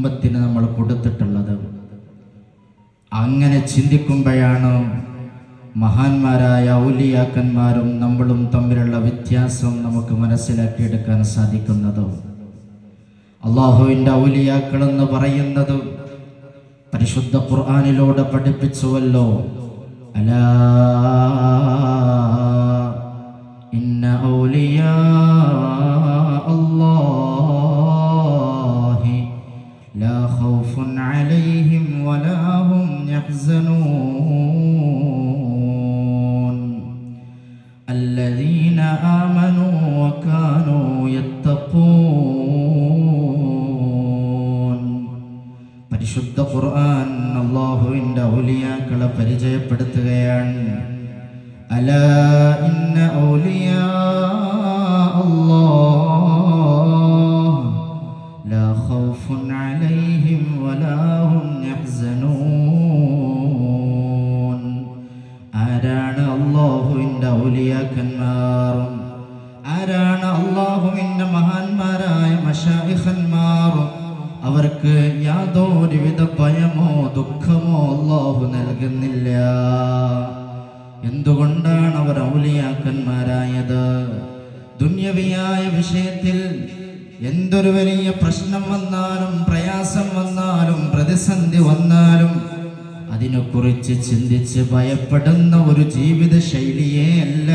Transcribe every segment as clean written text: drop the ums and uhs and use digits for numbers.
ഉമ്മത്തിന് നമ്മൾ കൊടുത്തിട്ടുള്ളത്. അങ്ങനെ ചിന്തിക്കുമ്പോഴാണ് മഹാന്മാരായ ഔലിയാക്കന്മാരും നമ്മളും തമ്മിലുള്ള വ്യത്യാസം നമുക്ക് മനസ്സിലാക്കിയെടുക്കാൻ സാധിക്കുന്നത്. അള്ളാഹുവിൻ്റെ ഔലിയാക്കൾ എന്ന് പറയുന്നത് പരിശുദ്ധ ഖുർആനിലൂടെ പഠിപ്പിച്ചുവല്ലോ. അലാ ഇന്ന ഔലിയാ അല്ലാഹി ലാ ഖൗഫുൻ അലൈഹിം വലാ ഹും യഹ്സനൂൻ അല്ലദീന ആമനൂ വകാനൂ യത്തഖൂൻ. പരിശുദ്ധ ഖുർആൻ അല്ലാഹുവിൻ്റെ ഔലിയാക്കളെ പരിചയപ്പെടുത്തുകയാണ്. അലാ ഇന്ന ഔലിയാ അല്ലാഹ് ലാ ഖൗഫുൻ അലൈഹിം വലാ ഹും യഹ്സനൂൻ. ആരാണ് അല്ലാഹുവിൻ്റെ ഔലിയാക്കന്മാർ? ആരാണ് അല്ലാഹുവിൻ്റെ മഹാന്മാരായ മശായിഖന്മാർ? അവർക്ക് യാതൊരുവിധ ഭയമോ ദുഃഖമോ അല്ലാഹു നൽകുന്നില്ല. എന്തുകൊണ്ടാണ് അവർ ഔലിയാക്കന്മാരായത്? ദുന്യവിയായ വിഷയത്തിൽ എന്തൊരു വലിയ പ്രശ്നം വന്നാലും പ്രയാസം വന്നാലും പ്രതിസന്ധി വന്നാലും അതിനെക്കുറിച്ച് ചിന്തിച്ച് ഭയപ്പെടുന്ന ഒരു ജീവിത ശൈലിയേ അല്ല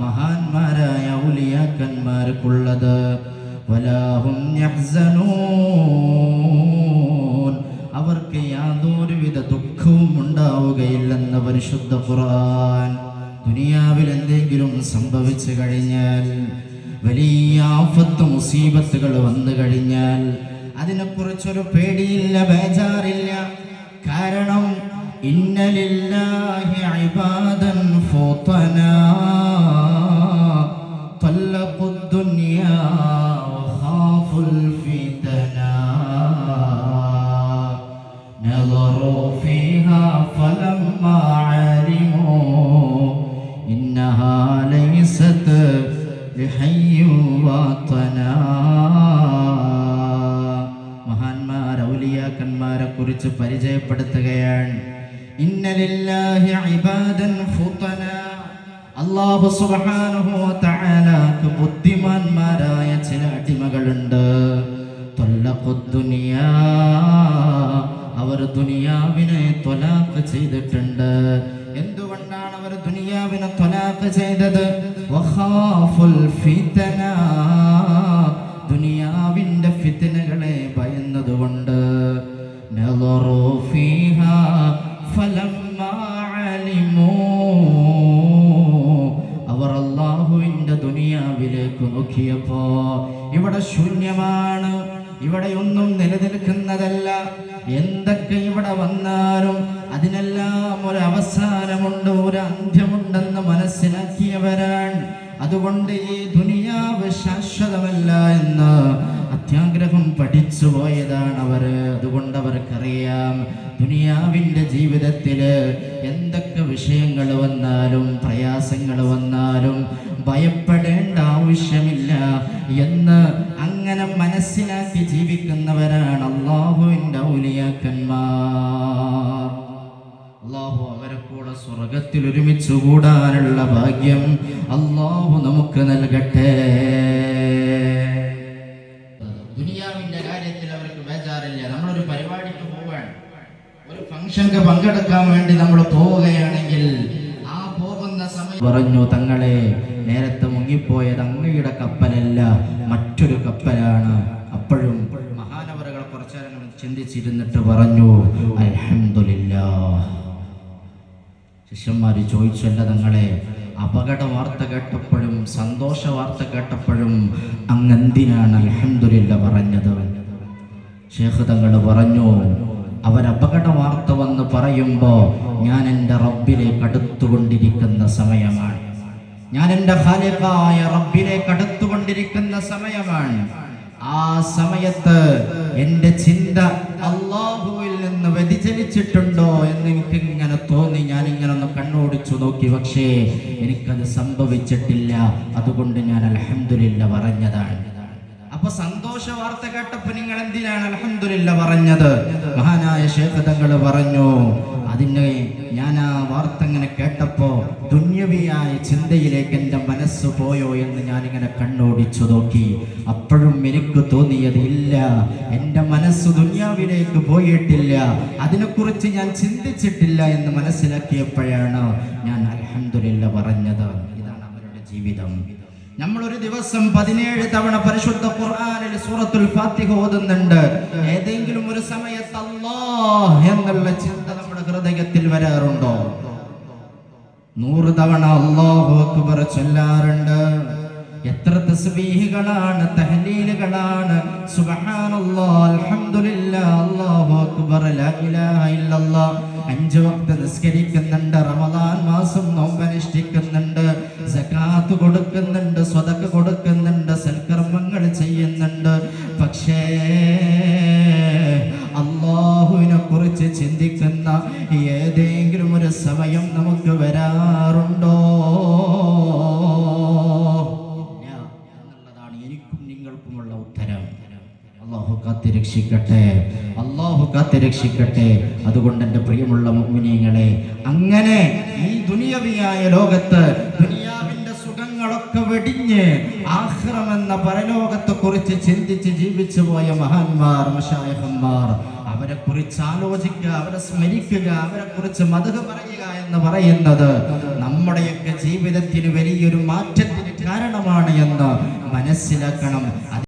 മഹാന്മാരായ ഔലിയാക്കന്മാർക്കുള്ളത്. വലാഹും യഹ്സനൂൻ. അവർക്ക് യാതൊരുവിധ ദുഃഖവും ഉണ്ടാവുകയില്ലെന്ന് പരിശുദ്ധ ഖുർആൻ. ദുനിയാവിൽ എന്തെങ്കിലും സംഭവിച്ചു കഴിഞ്ഞാൽ, വലിയ ആഫത്ത് മുസീബത്തുകൾ വന്നു കഴിഞ്ഞാൽ അതിനെക്കുറിച്ചൊരു പേടിയില്ല, ബേജാറില്ല. കാരണം ഇന്ന ലില്ലാഹി ഇബാദൻ ഫുതനാ തല്ലഖുദ് ദുനിയാ വഖാഫുൽ ഫിതനാ നളറു ഫീഹാ ഫലമ്മാ അലിമൂ ഇന്നഹാ ലൈസത് ലിഹയ്യിൻ വതനാ. മഹാന്മാർ ഔലിയാക്കന്മാരെ കുറിച്ച് പരിചയപ്പെടുത്തുകയാണ്. ഇന്ന ലില്ലാഹി ഇബാദൻ ഫുതനാ. അല്ലാഹു സുബ്ഹാനഹു വ തആലക്ക് ബുദ്ധിമാന്മാരായ ചില അടിമകളുണ്ട്. തല്ലഖുദ് ദുനിയാ. അവർ ദുനിയാവിനെ ത്വലാഖ് ചെയ്തിട്ടുണ്ട്. എന്തുകൊണ്ടാണ് അവർ ദുനിയാവിനെ ത്വലാഖ് ചെയ്തത്? വഖാഫുൽ ഫിതനാ. ദുനിയാവിൻ്റെ ഫിത്നകളെ ഭയന്നതുകൊണ്ട്. നളറു ഫീഹാ ഫലമ്മാ അലിമൂ. അവർ അല്ലാഹുവിൻ്റെ ദുനിയാവിലേക്ക് നോക്കിയപ്പോ ഇവിടെ ശൂന്യമാണ്, ഇവിടെ ഒന്നും നിലനിൽക്കുന്നതല്ല. എന്തൊക്കെ ഇവിടെ വന്നാലും അതിനെല്ലാം ഒരു അവസാനമുണ്ട്, ഒരു അന്ത്യമുണ്ടെന്ന് മനസ്സിലാക്കിയവരാണ്. അതുകൊണ്ട് ഈ ദുനിയാവ് ശാശ്വതമല്ല എന്ന് അത്യാഗ്രഹം പഠിച്ചു പോയതാണ് അവര്. അതുകൊണ്ട് അവർക്കറിയാം ദുനിയാവിൻ്റെ ജീവിതത്തിൽ എന്തൊക്കെ വിഷയങ്ങൾ വന്നാലും പ്രയാസങ്ങൾ വന്നാലും ഭയപ്പെടേണ്ട ആവശ്യമില്ല എന്ന് അങ്ങനെ മനസ്സിലാക്കി ജീവിക്കുന്നവരാണ് അല്ലാഹുവിൻ്റെ ഔലിയാക്കന്മാർ. അല്ലാഹു അവരെ കൂടെ സ്വർഗത്തിൽ ഒരുമിച്ച് കൂടാനുള്ള ഭാഗ്യം അല്ലാഹു നമുക്ക് നൽകട്ടെ. ദുനിയാവിന്റെ കാര്യത്തിൽ അവർക്ക് ബേജാറില്ല. നമ്മളൊരു പരിപാടിക്ക് പോവാണ്, ഒരു ഫംഗ്ഷന് പങ്കെടുക്കാൻ വേണ്ടി നമ്മൾ പോവുകയാണെങ്കിൽ ആ പോകുന്ന സമയം പറഞ്ഞു, തങ്ങളെ നേരത്തെ മുങ്ങിപ്പോയത് അങ്ങയുടെ കപ്പലല്ല, മറ്റൊരു കപ്പലാണ്. അപ്പോഴും മഹാനവറുകൾ കുറച്ചേരം ചിന്തിച്ചിരുന്നിട്ട് പറഞ്ഞു, അൽഹംദുലില്ലാഹ്. ശിഷ്യന്മാർ ചോദിച്ചല്ല തങ്ങളെ, അപകട വാർത്ത കേട്ടപ്പോഴും സന്തോഷ വാർത്ത കേട്ടപ്പോഴും അങ്ങെന്തിനാണ് അൽഹംദുലില്ലാഹ് പറഞ്ഞത്? ശേഖ് തങ്ങൾ പറഞ്ഞു, അവരപകട വാർത്ത വന്ന് പറയുമ്പോൾ ഞാൻ എൻ്റെ റബ്ബിലേക്ക് അടുത്തുകൊണ്ടിരിക്കുന്ന സമയമാണ്, ഞാൻ എൻ്റെ ഖാലിഖായ റബ്ബിലേക്ക് അടുത്തുകൊണ്ടിരിക്കുന്ന സമയമാണ്. ആ സമയത്ത് എൻ്റെ ചിന്ത അല്ലാഹുവിൽ നിന്ന് വ്യതിചലിച്ചിട്ടുണ്ടോ എന്ന് എനിക്കിങ്ങനെ തോന്നി. ഞാനിങ്ങനെ ഒന്ന് കണ്ണോടിച്ചു നോക്കി, പക്ഷേ എനിക്കത് സംഭവിച്ചിട്ടില്ല. അതുകൊണ്ട് ഞാൻ അൽഹംദുലില്ലാഹ് പറഞ്ഞതാണ്. അപ്പൊ സന്തോഷ വാർത്ത കേട്ടപ്പോ നിങ്ങൾ എന്തിനാണ് അൽഹംദുലില്ലാ പറഞ്ഞത്? മഹാനായ ശൈഖ് തങ്ങൾ പറഞ്ഞു, അതിനെ ഞാൻ ആ വാർത്ത ഇങ്ങനെ കേട്ടപ്പോ ദുന്യവിയായ ചിന്തയിലേക്ക് എൻ്റെ മനസ്സ് പോയോ എന്ന് ഞാനിങ്ങനെ കണ്ണോടിച്ചു നോക്കി. അപ്പോഴും എനിക്ക് തോന്നിയത് ഇല്ല, എൻ്റെ മനസ്സ് ദുന്യാവിലേക്ക് പോയിട്ടില്ല, അതിനെക്കുറിച്ച് ഞാൻ ചിന്തിച്ചിട്ടില്ല എന്ന് മനസ്സിലാക്കിയപ്പോഴാണ് ഞാൻ അൽഹംദുലില്ലാ പറഞ്ഞത്. ഇതാണ് അവരുടെ ജീവിതം. നമ്മൾ ഒരു ദിവസം 17 തവണ പരിശുദ്ധ ഖുർആനിൽ സൂറത്തുൽ ഫാത്തിഹ ഓതുന്നുണ്ട്. ഏതെങ്കിലും ഒരു സമയത്ത് അല്ലാഹ് എന്നുള്ള ചിന്ത നമ്മുടെ ഹൃദയത്തിൽ വരാറുണ്ടോ? 100 തവണ അല്ലാഹു അക്ബർ ചൊല്ലാറുണ്ട്. എത്ര തസ്ബീഹുകളാണ്, തഹ്ലീലുകളാണ്, സുബ്ഹാനല്ലാഹ്, അൽഹംദുലില്ലാഹ്, അല്ലാഹു അക്ബർ, ലാ ഇലാഹ ഇല്ലല്ലാഹ്. 5 വക്ത് നിസ്കരിക്കുന്നുണ്ട്, റമദാൻ മാസം നോമ്പനുഷ്ഠിക്കുന്നുണ്ട്, സകാത്ത് കൊടുക്കുന്നുണ്ട്, സ്വതക്ക കൊടുക്കുന്നുണ്ട്, സൽക്കർമ്മങ്ങൾ ചെയ്യുന്നുണ്ട്. പക്ഷേ അല്ലാഹുവിനെ കുറിച്ച് ചിന്തിക്കുന്ന ഏതെങ്കിലും ഒരു സമയം നമുക്ക് വരാറുണ്ടോ എന്നുള്ളതാണ് എനിക്കും നിങ്ങൾക്കുമുള്ള ഉത്തരം. അല്ലാഹു കാത്തിരക്ഷിക്കട്ടെ, അല്ലാഹു കാത്തിരക്ഷിക്കട്ടെ. അതുകൊണ്ട് എൻ്റെ പ്രിയമുള്ള മുഅ്മിനീങ്ങളെ, അങ്ങനെ ഈ ദുനിയവിയായ ലോകത്ത് ദുനിയാവിന്റെ സുഖങ്ങളൊക്കെ വെടിഞ്ഞ് ആഖിറം എന്ന പരലോകത്തെ കുറിച്ച് ചിന്തിച്ച് ജീവിച്ചു പോയ മഹാന്മാർ, മശായിഖന്മാർ, അവരെ കുറിച്ച് ആലോചിക്കുക, അവരെ സ്മരിക്കുക, അവരെ കുറിച്ച് മദ്ഹ് പറയുക എന്ന് പറയുന്നത് നമ്മുടെയൊക്കെ ജീവിതത്തിന് വലിയൊരു മാറ്റത്തിന് കാരണമാണ് എന്ന് മനസ്സിലാക്കണം.